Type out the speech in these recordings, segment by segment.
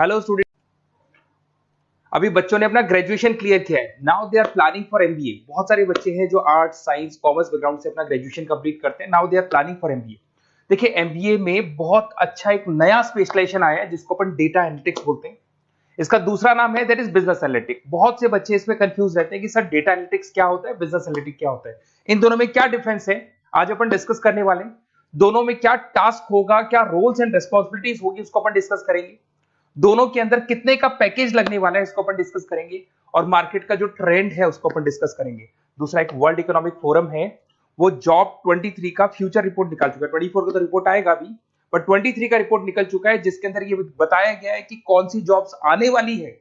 Hello student, अभी बच्चों ने अपना ग्रेजुएशन क्लियर किया है। Now they are planning for MBA. बहुत सारे बच्चे हैं जो आर्ट्स, साइंस, कॉमर्स बैकग्राउंड से अपना ग्रेजुएशन कंप्लीट करते हैं। Now they are planning for MBA. देखिए, एमबीए में बहुत अच्छा एक नया स्पेशलाइजेशन आया है जिसको अपन डेटा एनालिटिक्स बोलते हैं। इसका दूसरा नाम है दैट इज बिजनेस एनालिटिक्स। बहुत से बच्चे इसमें कंफ्यूज रहते हैं कि सर डेटा एनालिटिक्स क्या होता है, बिजनेस एनालिटिक्स क्या होता है, इन दोनों में क्या डिफरेंस है। आज अपन डिस्कस करने वाले हैं। दोनों में क्या टास्क होगा, क्या रोल्स एंड रिस्पॉन्सिबिलिटीज होगी, उसको अपन डिस्कस करेंगे। दोनों के अंदर कितने का पैकेज लगने वाला है, इसको अपन डिस्कस करेंगे। और मार्केट का जो ट्रेंड है उसको अपन डिस्कस करेंगे। दूसरा, एक वर्ल्ड इकोनॉमिक फोरम है, वो जॉब 23 का फ्यूचर रिपोर्ट निकाल चुका है। 24 का तो रिपोर्ट आएगा अभी, पर 23 का रिपोर्ट निकल चुका है जिसके अंदर ये बताया गया है कि कौन सी जॉब्स आने वाली है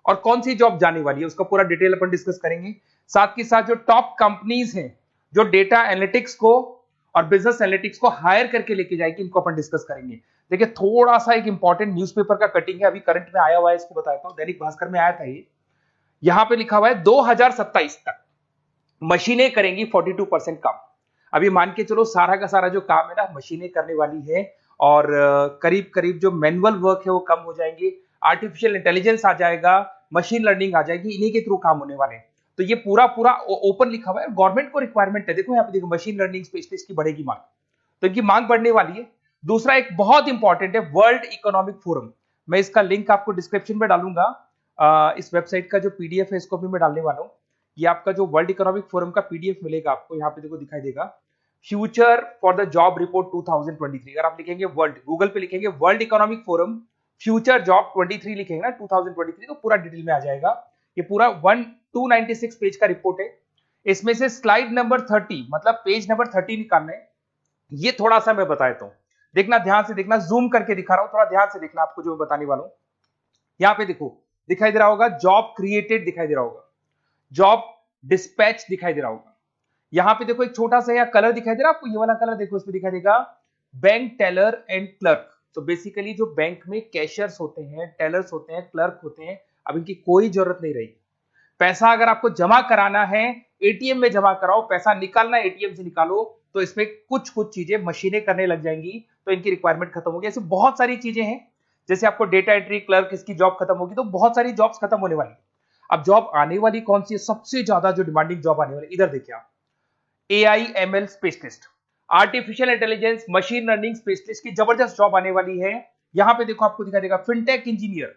और कौन सी जॉब जाने वाली है। उसका पूरा डिटेल अपन डिस्कस करेंगे। साथ के साथ जो टॉप कंपनीज हैं जो डेटा एनालिटिक्स को और बिजनेस एनालिटिक्स को हायर करके लेके जाएगी, इनको अपन डिस्कस करेंगे। देखिए, थोड़ा सा एक इंपॉर्टेंट न्यूज़पेपर का कटिंग है, अभी करंट में आया हुआ है, इसको बताता हूं। दैनिक भास्कर में आया था ये। यहां पे लिखा हुआ है 2027 तक मशीनें करेंगी 42% काम। अभी मान के चलो सारा का सारा जो काम है ना, मशीनें करने वाली है। और करीब करीब जो मैनुअल वर्क है वो कम हो जाएंगे। आर्टिफिशियल इंटेलिजेंस आ जाएगा, मशीन लर्निंग आ जाएगी, इन्हीं के थ्रू काम होने वाले हैं। तो ये पूरा पूरा ओपन लिखा हुआ है। गवर्नमेंट को रिक्वायरमेंट है। देखो यहाँ पे, देखो, मशीन लर्निंग स्पेशलिस्ट की बढ़ेगी मांग, तो इनकी मांग बढ़ने वाली है। दूसरा एक बहुत इंपॉर्टेंट है, वर्ल्ड इकोनॉमिक फोरम। मैं इसका लिंक आपको डिस्क्रिप्शन में डालूंगा। इस वेबसाइट का जो पीडीएफ है इसको भी मैं डालने वाला हूँ। ये आपका जो वर्ल्ड इकोनॉमिक फोरम का पीडीएफ मिलेगा आपको, यहाँ पे देखो दिखाई देगा, future for the job report 2023। अगर आप लिखेंगे वर्ल्ड, गूगल पे लिखेंगे world Economic forum future job 23 लिखेंगे ना 2023, तो पूरा डिटेल में आ जाएगा। ये पूरा 296 पेज का रिपोर्ट है। इसमें से स्लाइड नंबर 30 मतलब पेज नंबर 30 निकालना है। ये थोड़ा सा मैं बताता हूं, देखना, ध्यान से देखना, जूम करके दिखा रहा हूं, थोड़ा ध्यान से देखना आपको जो मैं बताने वाला हूं। यहां पे देखो दिखाई दे रहा होगा जॉब क्रिएटेड, दिखाई दे रहा होगा जॉब डिस्पैच, दिखाई दे रहा होगा। यहां पे देखो एक छोटा सा यहाँ कलर दिखाई दे रहा है आपको, ये वाला कलर देखो, इसमें दिखाई देगा बैंक टेलर एंड क्लर्क। तो बेसिकली जो बैंक में कैशियर्स होते हैं, टेलर्स होते हैं, क्लर्क होते हैं, अब इनकी कोई जरूरत नहीं रही। पैसा अगर आपको जमा कराना है एटीएम में जमा कराओ, पैसा निकालना है एटीएम से निकालो, तो इसमें कुछ कुछ चीजें मशीनें करने लग जाएंगी, तो इनकी रिक्वायरमेंट खत्म होगी। ऐसे बहुत सारी चीजें हैं, जैसे आपको डेटा एंट्री क्लर्क, इसकी जॉब खत्म होगी, तो बहुत सारी जॉब्स खत्म होने वाली। अब जॉब आने वाली कौन सी है, सबसे ज्यादा जो डिमांडिंग जॉब आने वाली, इधर देखिए आप, AI/ML specialist, artificial intelligence machine learning specialist की जबरदस्त जॉब आने वाली है। यहां पे देखो आपको दिखाई देगा फिनटेक इंजीनियर,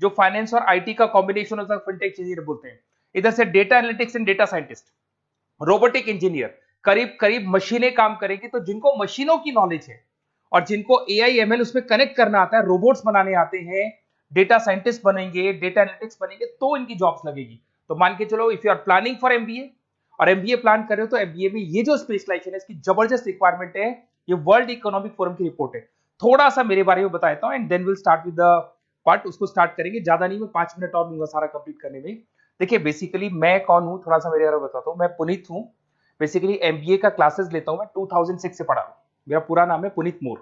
जो फाइनेंस और आईटी का कॉम्बिनेशन होता है, फिनटेक इंजीनियर बोलते हैं। इधर से data analytics and data scientist, robotic engineer, करीब करीब मशीनें काम करेंगी। तो जिनको मशीनों की नॉलेज है और जिनको AI/ML उसमें कनेक्ट करना आता है, रोबोट्स बनाने आते हैं, डेटा साइंटिस्ट बनेंगे, डेटा एनालिटिक्स बनेंगे, तो इनकी जॉब्स लगेगी। तो मान के चलो, if you are planning for MBA और एमबीए प्लान कर रहे हो, तो एमबीए में ये जो स्पेशलाइजेशन है इसकी जबरदस्त रिक्वायरमेंट है। ये वर्ल्ड इकोनॉमिक फोरम की रिपोर्ट है। थोड़ा सा मेरे बारे में बताता हूं and then will start with the part. उसको स्टार्ट करेंगे, ज्यादा नहीं, मैं 5 मिनट और लूंगा सारा कंप्लीट करने में। देखिए, बेसिकली मैं कौन हूं, थोड़ा सा मेरे बारे में बताता हूं। मैं पुनीत हूं। बेसिकली एमबीए का क्लासेस लेता हूं मैं, 2006 से पढ़ा हूं। मेरा पूरा नाम है पुनीत मोर।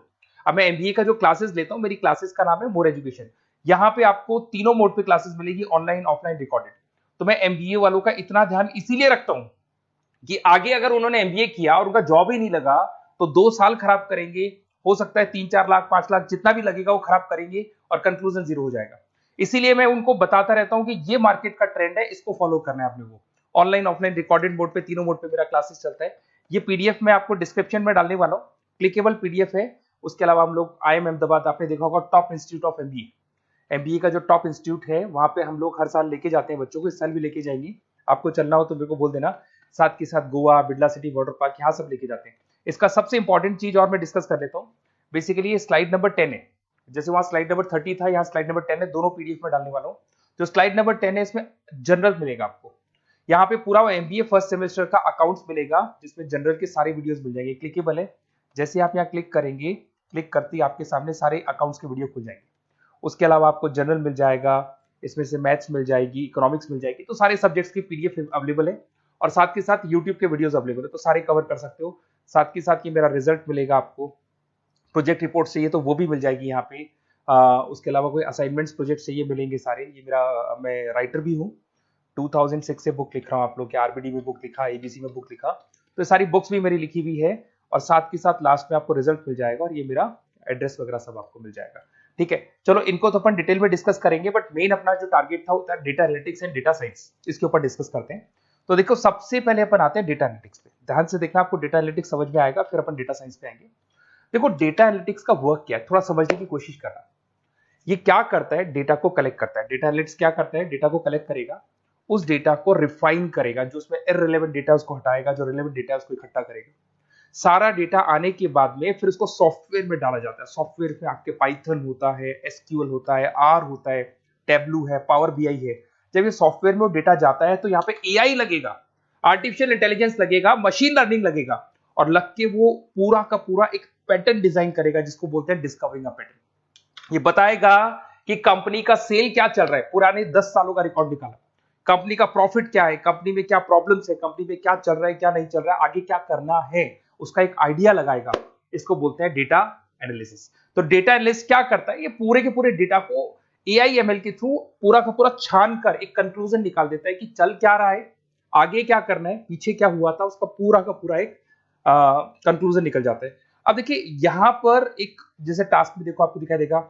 अब मैं एमबीए का जो क्लासेस लेता हूं, मेरी क्लासेस का नाम है मोर एजुकेशन। यहाँ पे आपको तीनों मोड पे क्लासेस मिलेगी, ऑनलाइन, ऑफलाइन, रिकॉर्डेड। तो मैं एमबीए वालों का इतना ध्यान इसीलिए रखता हूं कि आगे अगर उन्होंने एमबीए किया और उनका जॉब ही नहीं लगा, तो 2 साल खराब करेंगे। हो सकता है 3-4 लाख, 5 लाख, जितना भी लगेगा वो खराब करेंगे और कंक्लूजन जीरो हो जाएगा। इसीलिए मैं उनको बताता रहता हूं कि ये मार्केट का ट्रेंड है, इसको फॉलो करना है आपने को। ऑनलाइन, ऑफलाइन, रिकॉर्डेड मोड पे, तीनों मोड पे मेरा क्लासेस चलता है। ये पीडीएफ मैं आपको डिस्क्रिप्शन में डालने वाला हूँ, क्लिकेबल पीडीएफ है। उसके अलावा हम लोग IIM अहमदाबाद, आपने देखा होगा, top institute of MBA. MBA का जो टॉप इंस्टीट्यूट है, वहां पे हम लोग हर साल लेके जाते हैं बच्चों को। इस साल भी लेके जाएंगे। आपको चलना हो तो मेरे को बोल देना। साथ के साथ Goa, Birla city water park, यहाँ सब लेके जाते हैं। इसका सबसे इंपॉर्टेंट चीज और मैं डिस्कस कर लेता हूँ। बेसिकली ये स्लाइड नंबर 10 है, जैसे वहां स्लाइड नंबर 30 था, यहाँ स्लाइड नंबर 10 है। दोनों पीडीएफ में डालने वाला हूँ। जो स्लाइड नंबर 10 है, इसमें जनरल मिलेगा आपको। यहाँ पे पूरा एमबीए फर्स्ट सेमेस्टर का अकाउंट्स मिलेगा, जिसमें जनरल के सारे वीडियोस मिल जाएंगे। क्लिकेबल है, जैसे आप यहाँ क्लिक करेंगे, क्लिक करते ही आपके सामने सारे अकाउंट्स के वीडियो खुल जाएंगे। उसके अलावा आपको जनरल मिल जाएगा, इसमें से मैथ्स मिल जाएगी, इकोनॉमिक्स मिल जाएगी। तो सारे सब्जेक्ट्स की पीडीएफ अवेलेबल है और साथ के साथ यूट्यूब के वीडियोस अवेलेबल है, तो सारे कवर कर सकते हो। साथ के साथ ये मेरा रिजल्ट मिलेगा आपको। प्रोजेक्ट रिपोर्ट चाहिए तो वो भी मिल जाएगी यहाँ पे। उसके अलावा कोई असाइनमेंट्स, प्रोजेक्ट चाहिए, मिलेंगे सारे। ये मेरा, मैं राइटर भी हूँ, 2006 से बुक लिख रहा हूँ। आप लोग के आरबीडी में बुक लिखा, एबीसी में बुक लिखा, तो सारी बुक्स भी मेरी लिखी हुई है। और साथ के साथ लास्ट में आपको रिजल्ट मिल जाएगा और ये मेरा एड्रेस वगैरह सब आपको मिल जाएगा। ठीक है, चलो इनको तो अपन डिटेल में डिस्कस करेंगे, बट मेन अपना जो टारगेट था वो था data analytics and data science, इसके ऊपर डिस्कस करते हैं। तो देखो सबसे पहले अपन आते हैं डेटा एनालिटिक्स पे, ध्यान से देखना, आपको डेटा एनालिटिक्स समझ में आएगा, फिर अपन डेटा साइंस पे आएंगे। देखो डेटा एनालिटिक्स का वर्क क्या है, थोड़ा समझने की कोशिश करना। ये क्या करता है, डेटा को कलेक्ट करता है। डेटा एनालिटिक्स क्या करता है, डेटा को कलेक्ट करेगा, उस डेटा को रिफाइन करेगा, जो उसमें इररिलेवेंट डेटा उसको हटाएगा, जो रिलेवेंट डेटा उसको इकट्ठा करेगा। सारा डेटा आने के बाद में फिर उसको सॉफ्टवेयर में डाला जाता है। सॉफ्टवेयर में आपके पाइथन होता है, एसक्यूएल होता है, आर होता है, टेबलू है, पावर बीआई है। जब ये सॉफ्टवेयर में वो डेटा जाता है तो यहाँ पे एआई लगेगा, आर्टिफिशियल इंटेलिजेंस लगेगा, मशीन लर्निंग लगेगा, और लग के वो पूरा का पूरा एक पैटर्न डिजाइन करेगा, जिसको बोलते हैं डिस्कवरिंग अ पैटर्न। ये बताएगा कि कंपनी का सेल क्या चल रहा है, पुराने 10 सालों का रिकॉर्ड निकाला, कंपनी का प्रॉफिट क्या है, कंपनी में क्या प्रॉब्लम्स है, कंपनी में क्या चल रहा है, क्या नहीं चल रहा है, आगे क्या करना है, उसका एक आइडिया लगाएगा। इसको बोलते हैं डेटा एनालिसिस। तो डेटा एनालिस्ट क्या करता है, ये पूरे के पूरे डेटा को एआई एमएल के थ्रू पूरा का पूरा छान कर एक कंक्लूजन निकाल देता है कि चल क्या रहा है, आगे क्या करना है, पीछे क्या हुआ था, उसका पूरा का पूरा एक कंक्लूजन निकल जाता है। अब देखिए यहां पर एक जैसे टास्क में देखो आपको दिखाई देगा,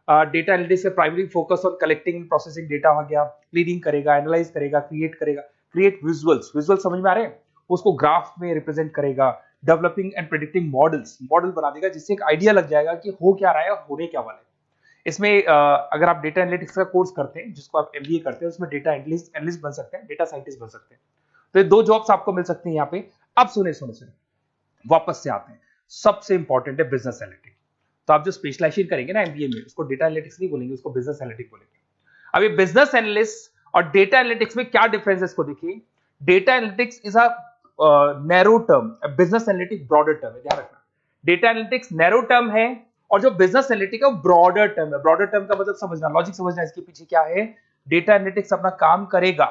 डेटा एनालिटिक्स से primary focus on collecting and processing data हो गया, क्लीनिंग करेगा, एनालाइज करेगा, क्रिएट करेगा, क्रिएट विजुअल्स, विजुअल समझ में आ रहे हैं, उसको ग्राफ में रिप्रेजेंट करेगा, developing and predicting models, model बना देगा जिससे एक आइडिया लग जाएगा कि हो क्या रहा है और होने क्या वाला है। इसमें अगर आप डेटा एनालिटिक्स का कोर्स करते हैं, जिसको आप एमबीए करते हैं, उसमें डेटा एनालिस्ट बन सकते हैं, डेटा साइंटिस्ट बन सकते हैं। तो ये दो जॉब्स आपको मिल सकती हैं यहाँ पे। अब सुने सुने सुने वापस से आते हैं, सबसे इंपॉर्टेंट है बिजनेस एनालिटिक्स। तो आप जो स्पेशलाइजेशन करेंगे ना एमबीए में, उसको डेटा एनालिटिक्स नहीं बोलेंगे, उसको बिजनेस एनालिटिक्स बोलेंगे। अब ये बिजनेस एनालिस्ट और डेटा एनालिटिक्स में क्या डिफरेंस है इसको देखिए। Data analytics is a narrow term, business analytics broader term है, ध्यान रखना। डेटा एनालिटिक्स नैरो टर्म है और जो बिजनेस एनालिटिक्स है वो ब्रॉडर टर्म है। ब्रॉडर टर्म का मतलब समझना, लॉजिक समझना, इसके पीछे क्या है। डेटा एनालिटिक्स अपना काम करेगा,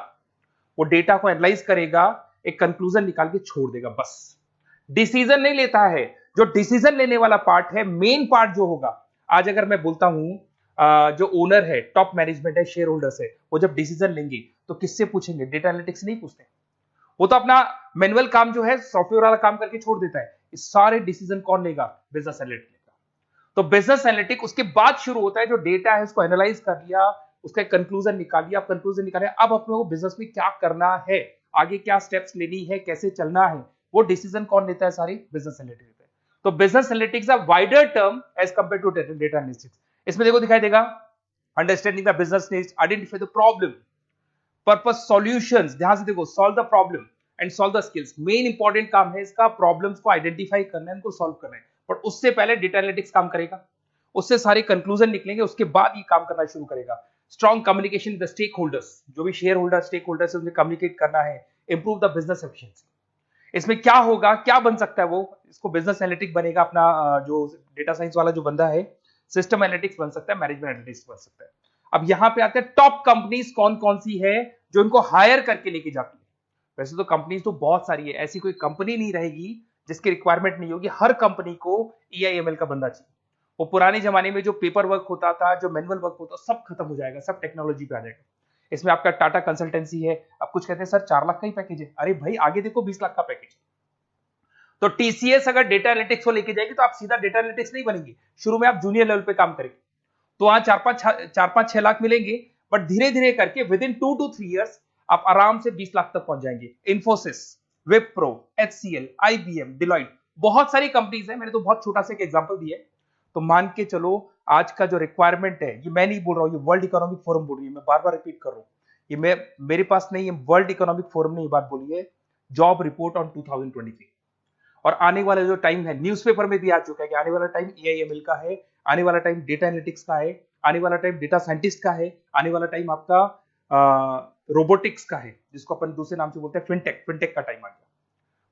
वो डेटा को एनालाइज करेगा, एक कंक्लूजन निकाल के छोड़ देगा, बस। डिसीजन नहीं लेता है। जो डिसीजन लेने वाला पार्ट है, मेन पार्ट जो होगा, आज अगर मैं बोलता हूं जो ओनर है, टॉप मैनेजमेंट है, शेयर होल्डर्स है, वो जब डिसीजन लेंगे तो किससे पूछेंगे, डेटा एनालिटिक्स नहीं पूछते। वो तो अपना मैनुअल काम जो है, सॉफ्टवेयर वाला काम करके छोड़ देता है। इस सारे डिसीजन कौन लेगा, बिजनेस एनालिटिक्स लेगा। तो बिजनेस एनालिटिक्स उसके बाद शुरू होता है, जो डेटा है उसको एनालाइज कर लिया, उसका कंक्लूजन निकाल लिया, कंक्लूजन निकाले, अब अपने को बिजनेस में क्या करना है, आगे क्या स्टेप्स लेनी है, कैसे चलना है, वो डिसीजन कौन लेता है, सारी बिजनेस एनालिटिक्स लेता है। तो business analytics a wider term as compare to data analytics. इसमें देखो दिखाई देगा, understanding the business needs, identify the problem, purpose, solutions, ध्यान से देखो, solve the problem and solve the skills. Main important काम है इसका, प्रॉब्लम्स को आइडेंटिफाई करना है, उनको सॉल्व करना है, बट उससे पहले डेटा एनालिटिक्स काम करेगा, उससे सारे कंक्लूजन निकलेंगे, उसके बाद ये काम करना शुरू करेगा। Strong communication with the stakeholders, जो भी शेयर होल्डर स्टेक होल्डर से उनसे कम्युनिकेट करना है, इंप्रूव द बिजनेस एफिशिएंसी। इसमें क्या होगा, क्या बन सकता है वो, इसको बिजनेस एनालिटिक्स बनेगा अपना, जो डेटा साइंस वाला जो बंदा है, सिस्टम एनालिटिक्स बन सकता है, मैनेजमेंट एनालिटिक्स बन सकता है। अब यहां पे आते हैं टॉप कंपनीज कौन कौन सी है जो इनको हायर करके लेके जाती है। वैसे तो कंपनीज तो बहुत सारी है, ऐसी कोई कंपनी नहीं रहेगी जिसकी रिक्वायरमेंट नहीं होगी, हर कंपनी को ईआईएमएल का बंदा चाहिए। वो पुराने जमाने में जो पेपर वर्क होता था, जो मैनुअल वर्क होता, सब खत्म हो जाएगा, सब टेक्नोलॉजी पे आ जाएगा। इसमें आपका टाटा कंसल्टेंसी है, अब कुछ कहते हैं सर 4 लाख का ही पैकेज है, अरे भाई आगे देखो 20 लाख का पैकेज। तो टीसीएस अगर डेटा एनालिटिक्स को लेके जाएगी तो आप सीधा डेटा एनालिटिक्स नहीं बनेंगे, शुरू में आप जूनियर लेवल पे काम करेंगे, तो वहां 4-5-6 लाख मिलेंगे, बट धीरे धीरे करके विद इन 2 to 3 years आप आराम से 20 लाख तक पहुंच जाएंगे। Infosys, Wipro, HCL, IBM, Deloitte, बहुत सारी कंपनीज है, मैंने तो बहुत छोटा सा एक एग्जांपल दिया है। तो मान के चलो आज का जो रिक्वायरमेंट है, ये मैं नहीं बोल रहा हूं, ये वर्ल्ड इकोनॉमिक फोरम बोल रही है, मैं बार बार रिपीट कर रहा हूं, ये मेरे पास नहीं है, वर्ल्ड इकोनॉमिक फोरम ने ये बात बोली है, जॉब रिपोर्ट ऑन 2023। और आने वाला जो टाइम है, न्यूज़पेपर में भी आ चुका है कि आने वाला टाइम एआईएमएल का है, आने वाला टाइम डेटा एनालिटिक्स का है, आने वाला टाइम डेटा साइंटिस्ट का है, आने वाला टाइम आपका रोबोटिक्स का है, जिसको अपन दूसरे नाम से बोलते हैं फिनटेक। फिनटेक का टाइम आ गया,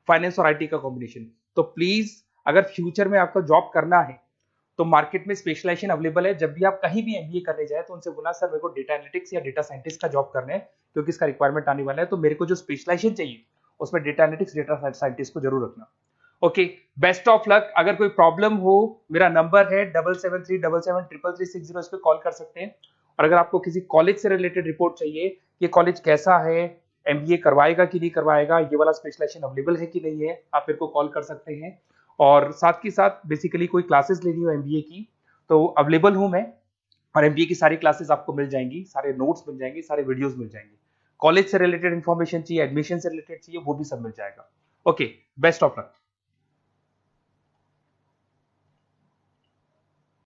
फाइनेंस और आईटी का कॉम्बिनेशन। तो प्लीज अगर फ्यूचर में आपका जॉब करना है तो मार्केट में स्पेशलाइजेशन अवेलेबल है। जब भी आप कहीं भी एमबीए करने जाए तो उनसे बोला सर मेरे को डेटा एनालिटिक्स या डेटा साइंटिस्ट का जॉब करना है, क्योंकि इसका रिक्वायरमेंट आने वाला है, तो मेरे को जो स्पेशलाइजेशन चाहिए उसमें डेटा एनालिटिक्स, डेटा साइंटिस्ट को जरूर रखना। Okay, best of luck. अगर कोई प्रॉब्लम हो, मेरा नंबर है 7737733360, इस पे कॉल कर सकते हैं। और अगर आपको किसी कॉलेज से रिलेटेड रिपोर्ट चाहिए, ये कॉलेज कैसा है, एमबीए करवाएगा कि नहीं करवाएगा, ये वाला स्पेशलाइजेशन अवेलेबल है कि नहीं है, आप मेरे को कॉल कर सकते हैं। और साथ ही साथ बेसिकली कोई क्लासेस लेनी हो एमबीए की तो अवेलेबल हूं मैं, और एमबीए की सारी क्लासेस आपको मिल जाएंगी, सारे नोट्स मिल जाएंगे, सारे वीडियोस मिल जाएंगे। कॉलेज से रिलेटेड इन्फॉर्मेशन चाहिए, एडमिशन से रिलेटेड चाहिए, वो भी सब मिल जाएगा। Okay, best of luck.